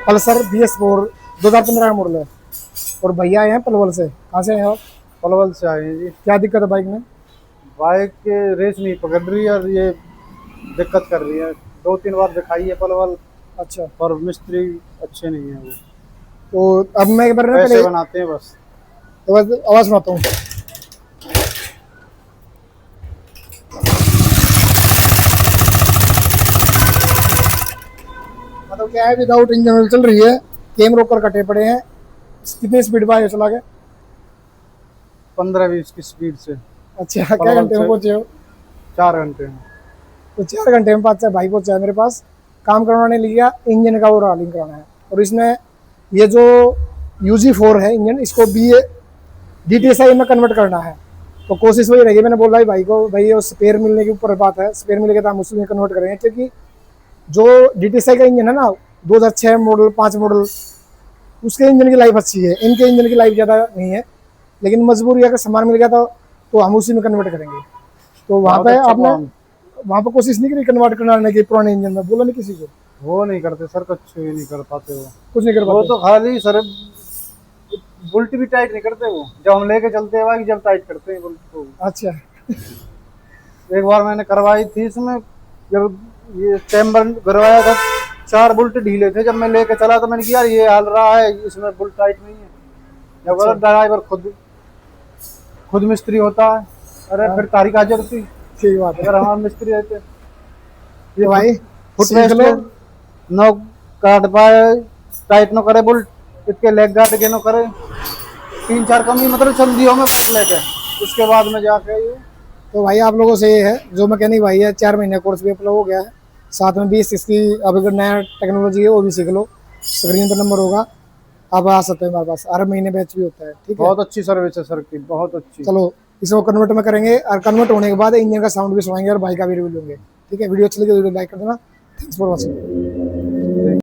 Pulsar BS4 2015 का model है। और भैया आए हैं पलवल से। कहाँ से हैं आप? पलवल से आए हैं जी। क्या दिक्कत है बाइक में? बाइक के रेस नहीं पकड़ रही है और ये दिक्कत कर रही है। 2-3 बार दिखाई है पलवल, अच्छा, पर मिस्त्री अच्छे नहीं है वो, तो अब मैं एक बार ना पैसे पहले बनाते हैं बस। आवाज़ सुनाता हूँ। मतलब क्या है, विदाउट इंजन ऑयल चल रही है, केम रोकर कटे पड़े हैं। कितनी स्पीड पर आगे चला गया? 15-20 की स्पीड से अच्छा, क्या पलवल घंटे में से पहुंचे हो? 4 घंटे में। तो 4 घंटे में 5 से भाई पहुंचा है मेरे पास। काम करवाने लिया, इंजन का और ऑयलिंग कराना है। और इसमें ये जो UG4 है इंजन, इसको BA DTSI में कन्वर्ट करना है। तो कोशिश वही रहेगी, मैंने बोला भाई को, भाई ये स्पेयर मिलने के ऊपर बात है, स्पेयर मिलेगा तो हम उसमें कन्वर्ट करेंगे। क्योंकि जो DTSI का इंजन है ना, 2006 मॉडल 5 मॉडल, उसके इंजन की लाइफ अच्छी है, इनके इंजन की लाइफ ज़्यादा नहीं है। लेकिन मजबूरी अगर सामान मिल गया तो हम उसी में कन्वर्ट करेंगे। तो वहाँ बहुत पे अच्छा आपने काम। वहाँ पे कोशिश नहीं करी कन्वर्ट कराने की पुराने इंजन में? बोला नहीं किसी को? वो नहीं करते सर, कुछ भी नहीं कर पाते वो। कुछ नहीं कर वो पाते? तो खाली सर बुल्ट भी टाइट नहीं करते वो, जब हम लेके चलते हैं बाइक जब टाइट करते हैं बुल्ट को। अच्छा। एक बार मैंने करवाई थी इसमें, जब ये चैम्बर करवाया था, 4 बुल्ट ढीले थे। जब मैं लेके चला तो मैंने कहा यार ये हाल रहा है, इसमें बुल्ट टाइट नहीं है। जब बोला अच्छा, ड्राइवर खुद खुद मिस्त्री होता है। अरे हाँ, फिर तारीख हाजिर थी ठीक बात अगर है। हमारे मिस्त्री रहते। ये तो फुट भाई फुट सीख रेस्ट लो। नो काट पाए, टाइट नो करे बुल्ट, इसके लेग गार्ड के नो करे। 3-4 कमी मतलब चल दियो में बुल्ट लेके, उसके बाद में जाके ये। तो भाई आप लोगों से ये है, जो मैकेनिक भाई है, 4 महीने कोर्स भी अपना हो गया है, साथ में 20 इसकी अब अगर नया टेक्नोलॉजी है वो भी सीख लो। स्क्रीन पर नंबर होगा, आप आ सकते हैं हमारे पास, हर महीने बैच भी होता है। ठीक है, बहुत अच्छी सर्विस है सर की, बहुत अच्छी। चलो इसको कन्वर्ट में करेंगे, और कन्वर्ट होने के बाद इंजन का साउंड भी सुनाएंगे और बाइक का भी रिव्यू लेंगे। ठीक है, वीडियो अच्छी लगी तो वीडियो लाइक कर देना। Thanks for watching.